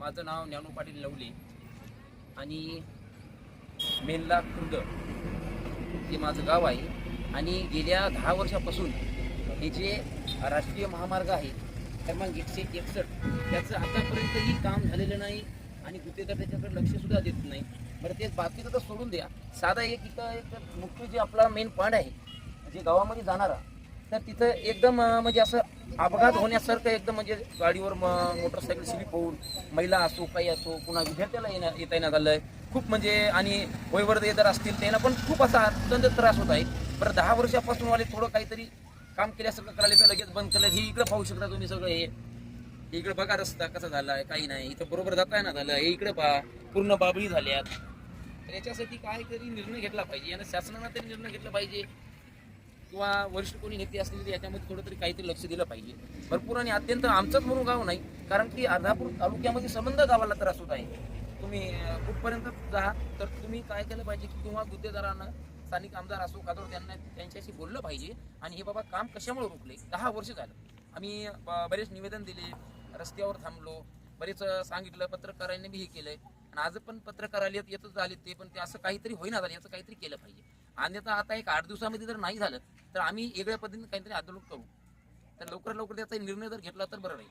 माझं नाव ज्ञानू पाटील लवले आणि मेनला खुर्द हे माझं गाव आहे आणि गेल्या 10 वर्षापासून हे जे राष्ट्रीय महामार्ग आहे क्रमांक 161 त्याचं आतापर्यंतही काम झालेलं नाही आणि गुत्तेदार त्याच्याकडे लक्षसुद्धा देत नाही. बरं ते बाकीचं तर सोडून द्या, साधा इथं एक मुख्य जे आपला मेन पॉईंट आहे जे गावामध्ये जाणारा, तर तिथं एकदम म्हणजे असं अपघात होण्यासारखं एकदम म्हणजे गाडीवर मोटरसायकल स्लिप होऊन महिला असो काही असो पुन्हा विद्यार्थ्याला येता येणं झालं आहे खूप म्हणजे आणि वयवर्धेदार असतील त्यांना पण खूप असा अत्यंत त्रास होत आहे. बरं 10 वर्षापासून वाले थोडं काहीतरी काम केल्यासारखं करायला तर लगेच बंद केलं. हे इकडे पाहू शकता तुम्ही सगळं हे इकडे बघा रस्ता कसा झाला आहे काही नाही, इथं बरोबर जाता ना झालं हे इकडे पहा पूर्ण बाबळी झाल्यात. तर याच्यासाठी काहीतरी निर्णय घेतला पाहिजे आणि शासनानं तरी निर्णय घेतला पाहिजे किंवा वरिष्ठ कोणी नेते असतील तर याच्यामध्ये थोडं तरी काहीतरी लक्ष दिलं पाहिजे. भरपूर आणि अत्यंत आमचंच म्हणून गाव नाही, कारण की अर्धापूर तालुक्यामध्ये संबंध गावाला त्रास होत आहे. तुम्ही कुठपर्यंत जा तर तुम्ही काय केलं पाहिजे की किंवा गुत्तेदारानं स्थानिक आमदार असो खासदार त्यांच्याशी बोललं पाहिजे आणि हे बाबा काम कशामुळे रोखले. 10 वर्ष झालं आम्ही बरेच निवेदन दिले, रस्त्यावर थांबलो, बरेच सांगितलं, पत्रकारांनी बी हे केलंय आणि आज पण पत्रकार येतच आले ते, पण ते असं काहीतरी होईना झालं, याचं काहीतरी केलं पाहिजे. अन्यथा आता एक 8 दिवसामध्ये जर नाही झालं तर आम्ही वेगळ्या पद्धतीने काहीतरी आंदोलन करू. तर लवकर त्याचा निर्णय जर घेतला तर बरं राहील.